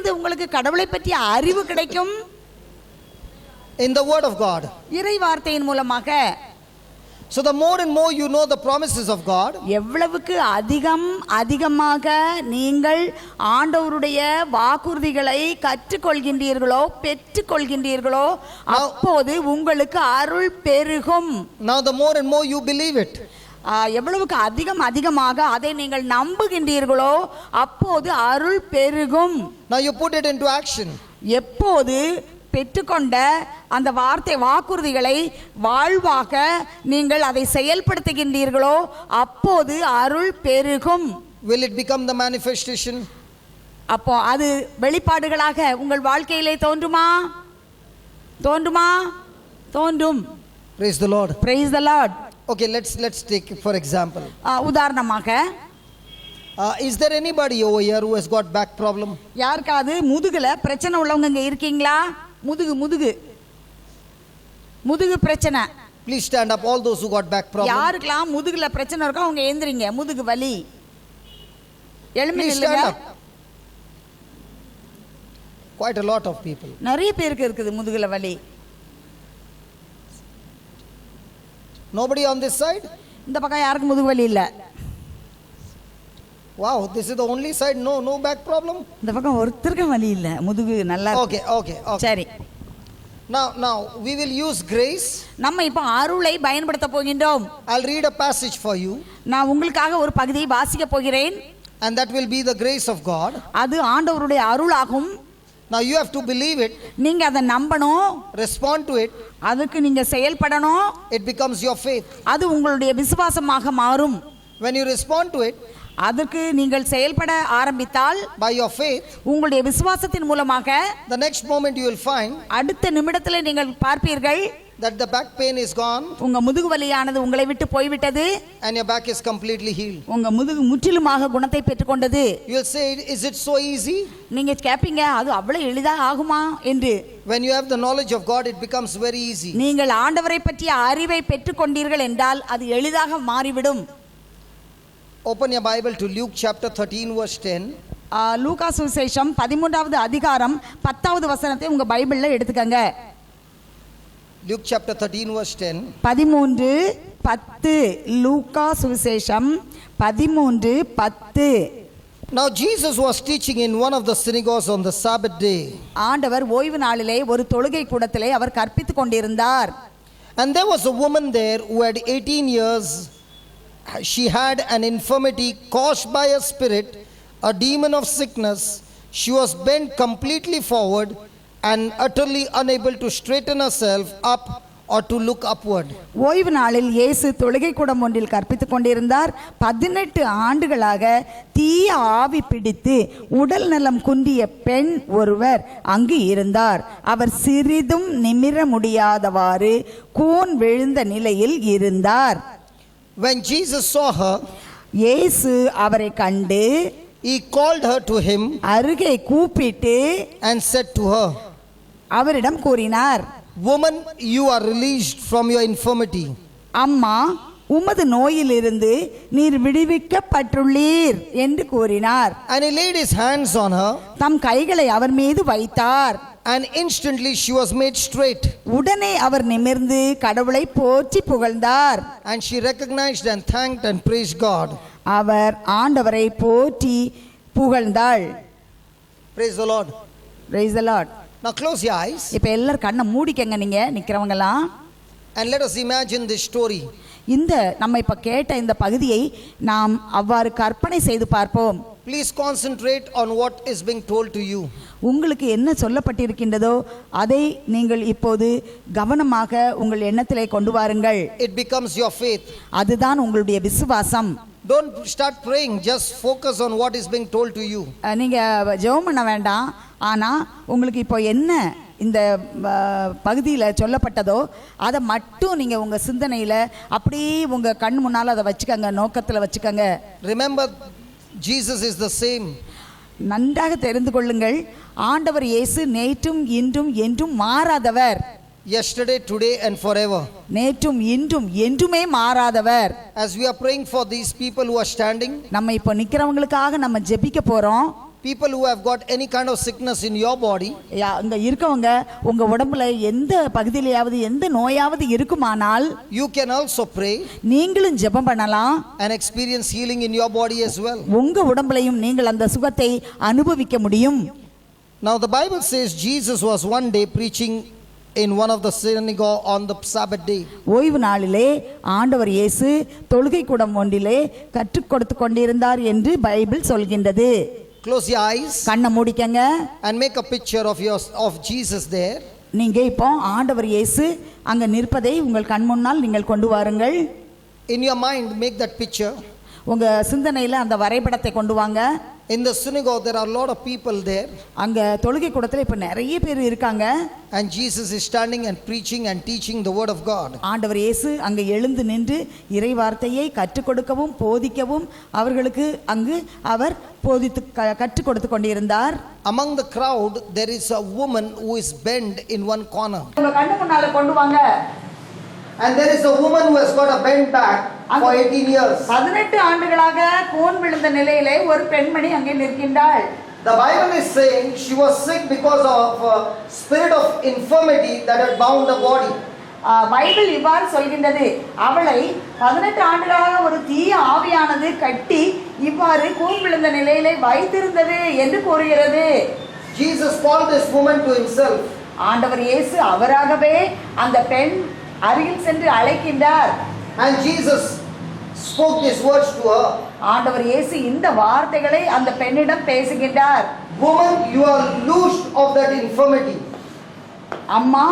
எப்பொழுது உங்களுக்கு கடவுளை பற்றிய அறிவு கிடைக்கும்? In the word of God. இறை வார்த்தையின் மூலமாக. So the more and more you know the promises of God, எவ்வளவுக்கு அதிகமாக நீங்கள் ஆண்டவருடைய வாக்குறுதிகளை கற்றுக்கொள்கின்றீர்களோ பெற்றுக்கொள்கின்றீர்களோ அப்போது உங்களுக்கு அருள் பெருகும். now the more and more you believe it. எவ்வளவுக்கு அதிகமாக அதை நீங்கள் நம்புகின்றீர்களோ அப்போது அருள் பெருகும். Now you put it into action. எப்போது பெற்றுக்கொண்ட அந்த வாக்குறுதிகளை வாழ்வாக நீங்கள் அதை செயல்படுத்துகின்றீர்களோ அப்போது அருள் பெருகும். Will it become the manifestation? அப்போ அது வெளிப்பாடுகளாக உங்கள் வாழ்க்கையிலே தோன்றுமா? தோன்றும். Praise the Lord. Praise the Lord. Okay, let's take for example. உதாரணமாக is there anybody over here who has got back problem? யாருக்காவது முதுகுல பிரச்சனை உள்ளவங்க இங்க இருக்கீங்களா? முதுகு பிரச்சனை. Please stand up, all those who got back problem. யாருக்கெல்லாம் முதுகுல பிரச்சனை இருக்கோ அவங்க எந்திரிங்க. முதுகு வலி எழும்பி நில்லுங்க. Quite a lot of people. நிறைய பேருக்கு இருக்குது முதுகுல வலி. Nobody on this side? இந்த பக்கம் யாருக்கும் முதுகு வலி இல்ல. Wow, this is the only side no back problem. இந்த பக்கம் ஒருத்தருக்கு வலி இல்ல, முதுகு நல்லா இருக்கு. Okay. சரி. Now we will use grace. நம்ம இப்ப அருளை பயன்படுத்த போகின்றோம். I'll read a passage for you. நான் உங்களுக்காக ஒரு பகுதியை வாசிக்க போகிறேன். And that will be the grace of God. அது ஆண்டவருடைய அருளாகும். Now you have to believe it. நீங்க அதை நம்பணும். Respond to it. அதுக்கு நீங்க செயல்படணும். It becomes your faith. அது உங்களுடைய விசுவாசமாக மாறும். When you respond to it, அதற்கு நீங்கள் செயல்பட ஆரம்பித்தால் by your faith, உங்களுடைய விசுவாசத்தின் மூலமாக the next moment you will find அடுத்த நிமிடத்தில் நீங்கள் பார்ப்பீர்கள் that the back pain is gone. உங்க முதுகு வலியானது உங்களை விட்டு போய்விட்டது. And your back is completely healed. உங்க முதுகு முற்றிலுமாக குணத்தை பெற்றுக்கொண்டது. You will say, is it so easy? நீங்க கேப்பீங்க, அது அவ்வளவு எளிதாக ஆகுமா என்று. When you have the knowledge of God, it becomes very easy. நீங்கள் ஆண்டவரை பற்றிய அறிவை பெற்றுக்கொண்டீர்கள் என்றால் அது எளிதாக மாறிவிடும். Open your Bible to Luke chapter 13 verse 10. லூக்கா சுவிசேஷம் 13வது அதிகாரம் 10வது வசனத்தை உங்க பைபிள்ல எடுத்துக்கங்க. Luke chapter 13 verse 10. 13:10 லூக்கா சுவிசேஷம் 13:10. Now Jesus was teaching in one of the synagogues on the Sabbath day. ஆண்டவர் ஓய்வு நாளிலே ஒரு தொழுகை கூடத்திலே அவர் கற்பித்துக் கொண்டிருந்தார். And there was a woman there who had 18 years. She had an infirmity caused by a spirit, a demon of sickness. She was bent completely forward and utterly unable to straighten herself up or to look upward. ஓய்வு நாளில் இயேசு தொழுகை கூடம் ஒன்றில் கற்பித்துக் கொண்டிருந்தார். 18 ஆண்டுகளாக தீய ஆவி பிடித்து உடல் நலம் குன்றிய பெண் ஒருவர் அங்கு இருந்தார். அவர் சிறிதும் நிமிர முடியாதவாறு கூன் விழுந்த நிலையில் இருந்தார். When Jesus saw her, இயேசு அவரை கண்டு he called her to him அருகே கூப்பிட்டு and said to her, அவரிடம் கூறினார், woman, you are released from your infirmity. அம்மா, உமது நோயிலிருந்து நீர் விடுவிக்கப்பட்டுள்ளீர் என்று கூறினார். And he laid his hands on her. தம் கைகளை அவர் மீது வைத்தார். And instantly she was made straight. உடனே அவர் நிமிர்ந்து கடவுளை போற்றி புகழ்ந்தார். And she recognized and thanked and praised God. அவர் ஆண்டவரை போற்றி புகழ்ந்தாள். Praise the Lord. Praise the Lord. Now close your eyes. இப்போ எல்லாரும் கண்ணை மூடிக்கங்க நீங்க நிக்கிறவங்கலாம். And let us imagine this story. இந்த நம்ம இப்ப கேட்ட இந்த பகுதியை நாம் அவ்வாறு கற்பனை செய்து பார்ப்போம். Please concentrate on what is being told to you. உங்களுக்கு என்ன சொல்லப்பட்டிருக்கின்றதோ அதை நீங்கள் இப்போது கவனமாக உங்கள் எண்ணத்திலே கொண்டு வாருங்கள். It becomes your faith. அதுதான் உங்களுடைய விசுவாசம். Don't start praying, just focus on what is being told to you. நீங்க ஜெபம் பண்ண வேண்டாம். ஆனா உங்களுக்கு இப்போ என்ன இந்த பகுதியில் சொல்லப்பட்டதோ அதை மட்டும் நீங்க உங்க சிந்தனையில அப்படியே உங்க கண் முன்னால அதை வச்சுக்கங்க, நோக்கத்தில் வச்சுக்கங்க. Remember, Jesus is the same. நன்றாக தெரிந்து கொள்ளுங்கள், ஆண்டவர் இயேசு நேற்றும் இன்றும் என்றும் மாறாதவர். Yesterday, today and forever. நேற்றும் இன்றும் என்றுமே மாறாதவர். As we are praying for these people who are standing, நம்ம இப்போ நிக்கிறவங்களுக்காக நம்ம ஜெபிக்க போறோம். people who have got any kind of sickness in your body, அங்க இருக்கவங்க உங்க உடம்புல எந்த பகுதியிலாவது எந்த நோயாவது இருக்குமானால் you can also pray நீங்களும் ஜெபம் பண்ணலாம். and experience healing in your body as well. உங்க உடம்புலையும் நீங்கள் அந்த சுகத்தை அனுபவிக்க முடியும். Now the Bible says Jesus was one day preaching in one of the synagogue on the Sabbath day. ஓய்வு நாளிலே ஆண்டவர் இயேசு தொழுகை கூடம் ஒன்றிலே கற்றுக் கொடுத்து கொண்டிருந்தார் என்று பைபிள் சொல்கின்றது. Close your eyes கண்ணை மூடிக்கங்க. and make a picture of Jesus there. நீங்க இப்போ ஆண்டவர் இயேசு அங்க நிற்பதை உங்கள் கண் முன்னால் நீங்கள் கொண்டு வாருங்கள். In your mind, make that picture. உங்க சிந்தனையில அந்த வரைபடத்தை கொண்டு வாங்க. In the synagogue, there are a lot of people there. அங்க தொழுகை கூடத்துல இப்ப நிறைய பேர் இருக்காங்க. And Jesus is standing and preaching and teaching the word of God. ஆண்டவர் இயேசு அங்க எழுந்து நின்று இறை வார்த்தையை கற்றுக் கொடுக்கவும் போதிக்கவும் அவர்களுக்கு அங்கு அவர் போதித்து கற்றுக் கொடுத்து கொண்டிருந்தார். Among the crowd, there is a woman who is bent in one corner. உங்க கண்ணு முன்னால கொண்டு வாங்க. And there is a woman who has got a bent back for 18 years. 18 ஆண்டுகளாக கூன் விழுந்த நிலையிலே ஒரு பெண்மணி அங்கே நிற்கின்றாள். The Bible is saying she was sick because of a spirit of infirmity that had bound her body. Bible இவ்வாறு சொல்கின்றது, அவளை 18 ஆண்டுகளாக ஒரு தீய ஆவியானது கட்டி இவ்வாறு கூன் விழுந்த நிலையிலே வைத்திருந்தது என்று கூறுகிறது. Jesus called this woman to himself. ஆண்டவர் இயேசு அவராகவே அந்த பெண் அருகில் சென்று அழைக்கின்றார். And Jesus spoke these words to her. ஆண்டவர் இயேசு இந்த வார்த்தைகளை அந்த பெண்ணிடம் பேசுகின்றார். Woman, you are loosed of that infirmity. அம்மா,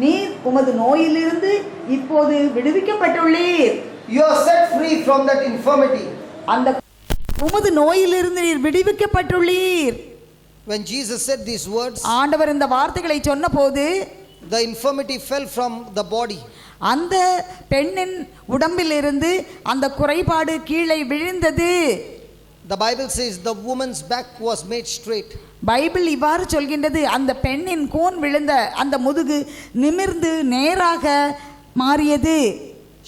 நீர் உமது நோயிலிருந்து இப்போது விடுவிக்கப்பட்டுள்ளீர். You are set free from that infirmity. அந்த உமது நோயிலிருந்து நீர் விடுவிக்கப்பட்டுள்ளீர். When Jesus said these words, ஆண்டவர் இந்த வார்த்தைகளை சொன்னபோது the infirmity fell from the body. அந்த பெண்ணின் உடம்பிலிருந்து அந்த குறைபாடு கீழே விழுந்தது. The Bible says the woman's back was made straight. Bible இவ்வாறு சொல்கின்றது, அந்த பெண்ணின் கூன் விழுந்த அந்த முதுகு நிமிர்ந்து நேராக மாறியது.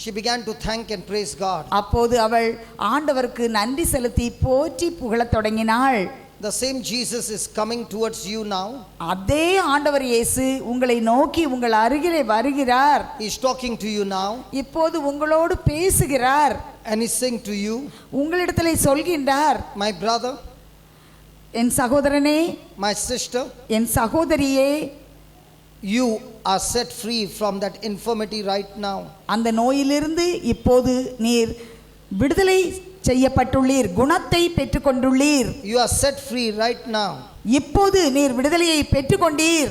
She began to thank and praise God. அப்போது அவள் ஆண்டவருக்கு நன்றி செலுத்தி போற்றி புகழத் தொடங்கினாள். The same Jesus is coming towards you now. அதே ஆண்டவர் இயேசு உங்களை நோக்கி உங்கள் அருகிலே வருகிறார். He is talking to you now. இப்போது உங்களோடு பேசுகிறார். And he is saying to you, உங்களிடத்திலே சொல்கின்றார், my brother, என் சகோதரனே, my sister, என் சகோதரியே, you are set free from that infirmity right now. அந்த நோயிலிருந்து இப்போது நீர் விடுதலை செய்யப்பட்டுள்ளீர், குணத்தை பெற்றுக்கொண்டுள்ளீர். You are set free right now. இப்போது நீர் விடுதலையை பெற்றுக்கொண்டீர்.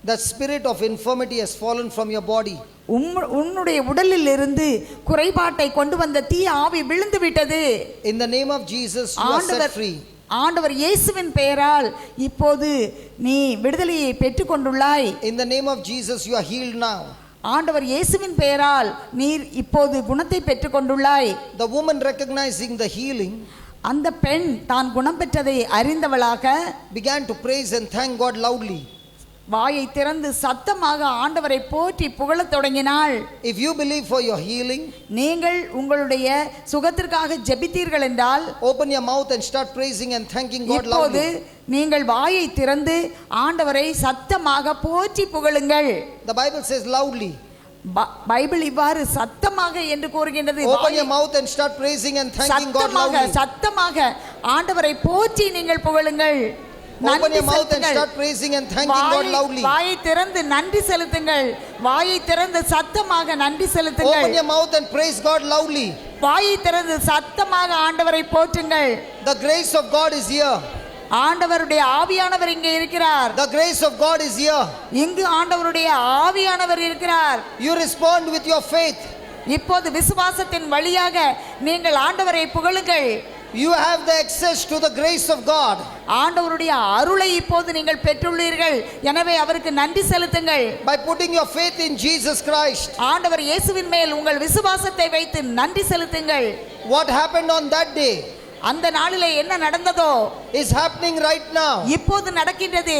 The spirit of infirmity has fallen from your body. உன்னுடைய உடலில் இருந்து குறைபாட்டை கொண்டு வந்த தீய ஆவி விழுந்து விட்டது. In the name of Jesus, you are set free. ஆண்டவர் இயேசுவின் பெயரால் இப்போது நீ விடுதலையை பெற்றுக்கொண்டுள்ளாய். In the name of Jesus, you are healed now. ஆண்டவர் இயேசுவின் பெயரால் நீர் இப்போது குணத்தை பெற்றுக்கொண்டுள்ளாய். The woman, recognizing the healing, அந்த பெண் தான் குணம் பெற்றதை அறிந்தவளாக began to praise and thank God loudly. வாயை திறந்து சத்தமாக ஆண்டவரை போற்றி புகழத் தொடங்கினாள். If you believe for your healing, நீங்கள் உங்களுடைய சுகத்திற்காக ஜெபித்தீர்கள் என்றால் open your mouth and start praising and thanking God இப்போது loudly. நீங்கள் வாயை திறந்து ஆண்டவரை சத்தமாக போற்றி புகழுங்கள். The Bible says loudly. Bible இவ்வாறு சத்தமாக என்று கூறுகின்றது. Open your mouth and start praising and thanking God loudly. சத்தமாக ஆண்டவரை போற்றி நீங்கள் புகழுங்கள். Open your mouth and start praising and thanking God loudly. வாயை திறந்து நன்றி செலுத்துங்கள். வாயை திறந்து சத்தமாக நன்றி செலுத்துங்கள். Open your mouth and praise God loudly. வாயை திறந்து சத்தமாக ஆண்டவரை போற்றுங்கள். The grace of God is here. ஆண்டவருடைய ஆவியானவர் இங்கே இருக்கிறார். The grace of God is here. இங்கு ஆண்டவருடைய ஆவியானவர் இருக்கிறார். You respond with your faith. இப்போது விசுவாசத்தின் வழியாக நீங்கள் ஆண்டவரை புகழுங்கள். You have the access to the grace of God. ஆண்டவருடைய அருளை இப்போது நீங்கள் பெற்றுள்ளீர்கள். எனவே அவருக்கு நன்றி செலுத்துங்கள். By putting your faith in Jesus Christ. ஆண்டவர் இயேசுவின் மேல் உங்கள் விசுவாசத்தை வைத்து நன்றி செலுத்துங்கள். What happened on that day அந்த நாளிலே என்ன நடந்ததோ is happening right now. இப்போது நடக்கின்றது.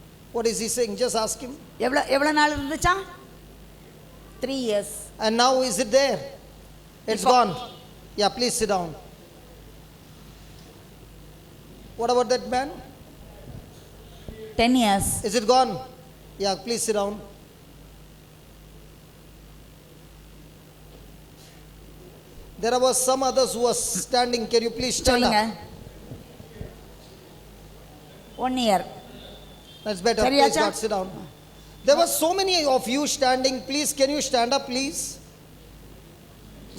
What is he saying? Just ask him. எவ்வளவு நாள் இருந்துச்சா? 3 years. And now is it there? It's gone. Yeah, please sit down. What about that man? 10 years. Is it gone? Yeah, please sit down. There were some others who were standing. Can you please stand சொல்லுங்க. up? 1 year. That's better. Please சரியாச்சா? God, sit down. There were so many of you standing. Please, can you stand up, please?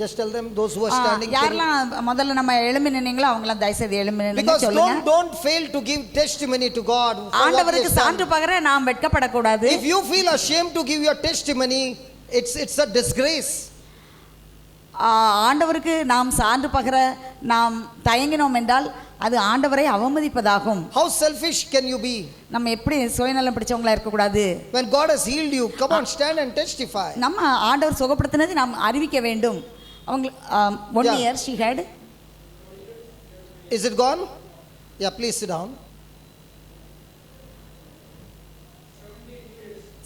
Just tell them, those who are standing. can you- யாரெல்லாம் முதல்ல நம்ம எழும்பி நின்னீங்களோ அவங்களாம் தயவுசெய்து எழும்பி நின்னுங்க Because சொல்லுங்க. don't fail to give testimony to God. for what He ஆண்டவருக்கு has done. சான்று பகர நாம் வெட்கப்படக்கூடாது. If you feel ashamed to give your testimony, it's a disgrace. ஆண்டவருக்கு நாம் சான்று பகர நாம் தயங்கினோம் என்றால் அது ஆண்டவரை அவமதிப்பதாகும். How selfish can you be? நம்ம எப்படி சுயநலம் பிடிச்சவங்களா இருக்க கூடாது. When God has healed you, come on, stand and testify. நம்ம ஆண்டவர் சுகப்படுத்தினதை நாம் அறிவிக்க வேண்டும். அவங்க 1 Yeah. year she had. Is it gone? Yeah, please sit down.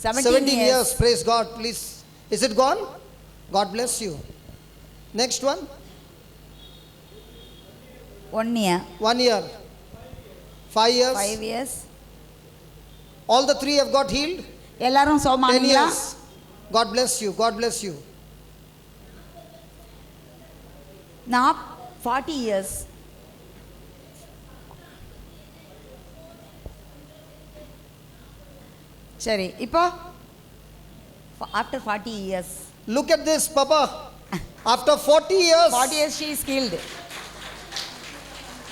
17 years, praise God, please. Is it gone? God bless you. Next one. 1 year. 1 year. 5 years. 5 years. All the 3 have got healed. எல்லாரும் 10 சோமானீங்களா? years. God bless you. God bless you. நான் 40 years. சரி இப்போ after 40 years. Look at this, Papa. After 40 years. 40 years she is healed.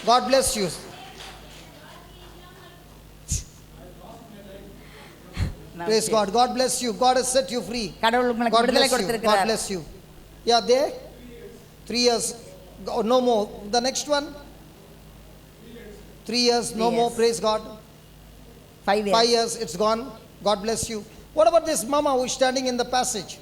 God bless you. Praise God. God bless you. God has set you free. கடவுள் உங்களுக்கு God விடுதலை bless you. God கொடுத்திருக்கிறார். bless you. Yeah, there. 3 years. No more. The next one. 3 years. No 3 more. years. Praise God. 5 years. 5 years. It's gone. God bless you. What about this mama who is standing in the passage?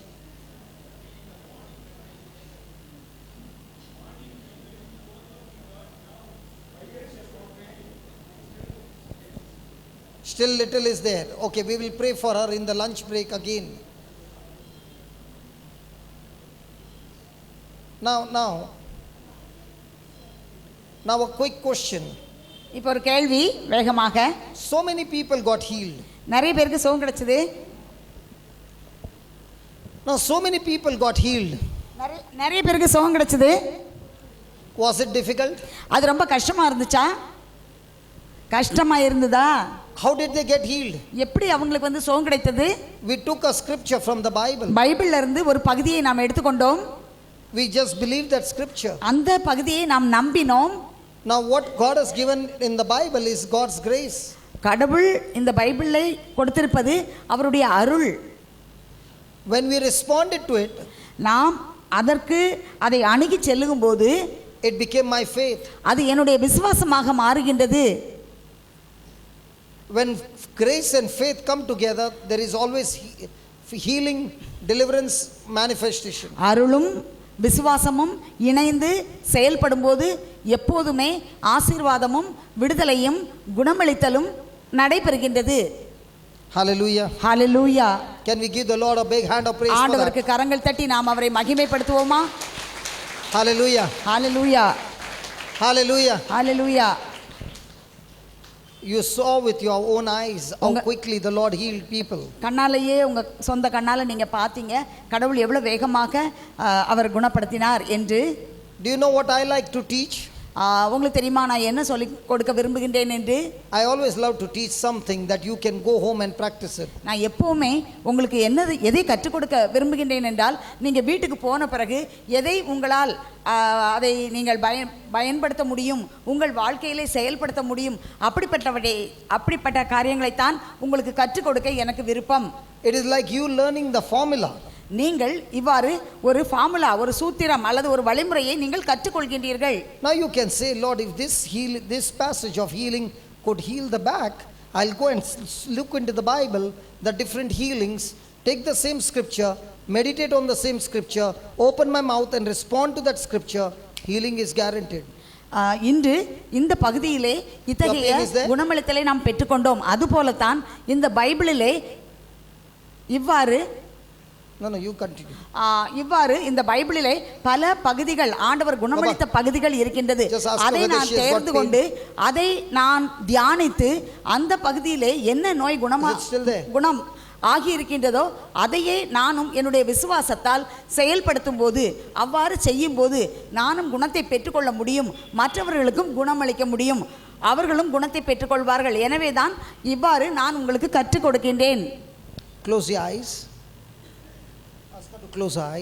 Still little is there. Okay, we will pray for her in the lunch break again. Now a quick question. இப்போ ஒரு கேள்வி வேகமாக. So many people got healed. நிறைய பேருக்கு சுகம் கிடைச்சது. Now so many people got healed. நிறைய பேருக்கு சுகம் கிடைச்சது. Was it difficult? அது ரொம்ப கஷ்டமா இருந்துச்சா? கஷ்டமா இருந்ததா? How did they get healed? எப்படி அவங்களுக்கு வந்து சுகம் கிடைத்தது? We took a scripture from the Bible. பைபிள்ல இருந்து ஒரு பகுதியை நாம் எடுத்துக்கொண்டோம். We just believed that scripture. அந்த பகுதியை நாம் நம்பினோம். Now what God has given in the Bible is God's grace. கடவுள் இந்த பைபிளை கொடுத்திருப்பது அவருடைய அருள். When we responded to it, நாம் அதற்கு அதை அணுகி செல்லும்போது it became my faith. அது என்னுடைய விசுவாசமாக மாறுகின்றது. When grace and faith come together, there is always healing, deliverance, manifestation. அருளும் விசுவாசமும் இணைந்து செயல்படும்போது எப்போதுமே ஆசீர்வாதமும் விடுதலையும் குணமளித்தலும் நடைபெறுகின்றது. Hallelujah. Hallelujah. Can we give the Lord a big hand of praise for that? ஆண்டவருக்கு கரங்கள் தட்டி நாம் அவரை மகிமைப்படுத்துவோமா? Hallelujah. Hallelujah. Hallelujah. Hallelujah. You saw with your own eyes how quickly the Lord healed people. கண்ணாலேயே உங்க சொந்த கண்ணால நீங்க பாத்தீங்க கடவுள் எவ்வளவு வேகமாக அவர் குணப்படுத்தினார் என்று. Do you know what I like to teach? உங்களுக்கு தெரியுமா நான் என்ன சொல்லி கொடுக்க விரும்புகின்றேன் என்று? I always love to teach something that you can go home and practice it. நான் எப்பவுமே உங்களுக்கு எதை கற்றுக் கொடுக்க விரும்புகின்றேன் என்றால் நீங்க வீட்டுக்கு போன பிறகு எதை உங்களால் அதை நீங்கள் பயன்படுத்த முடியும், உங்கள் வாழ்க்கையிலே செயல்படுத்த முடியும், அப்படிப்பட்ட காரியங்களைத்தான் உங்களுக்கு கற்றுக் கொடுக்க எனக்கு விருப்பம். It is like you learning the formula. நீங்கள் இவ்வாறு ஒரு ஃபார்முலா, ஒரு சூத்திரம் அல்லது ஒரு வழிமுறையை நீங்கள் கற்றுக்கொள்கின்றீர்கள். Now you can say, Lord, if this passage of healing could heal the back, I'll go and look into the Bible, the different healings, take the same scripture, meditate on the same scripture, open my mouth and respond to that scripture. Healing is guaranteed. இன்று இந்த பகுதியிலே இத்தகைய Your pen is there? குணமளித்தலை நாம் பெற்றுக்கொண்டோம். அதுபோலத்தான் இந்த பைபிளிலே இவ்வாறு No, you continue. இவ்வாறு இந்த பைபிளிலே பல பகுதிகள் ஆண்டவர் குணமளித்த பகுதிகள் இருக்கின்றது. Just ask her அதை whether நான் she has got தேர்ந்து கொண்டு அதை நான் தியானித்து அந்த பகுதியிலே என்ன நோய் Is it still there? குணம் ஆகியிருக்கின்றதோ அதையே நானும் என்னுடைய விசுவாசத்தால் செயல்படுத்தும் போது, அவ்வாறு செய்யும் போது நானும் குணத்தை பெற்றுக்கொள்ள முடியும், மற்றவர்களுக்கும் குணமளிக்க முடியும், அவர்களும் குணத்தை பெற்றுக்கொள்வார்கள். எனவே தான் இவ்வாறு நான் உங்களுக்கு கற்றுக் கொடுக்கின்றேன். Close your eyes. Ask her to close her eyes.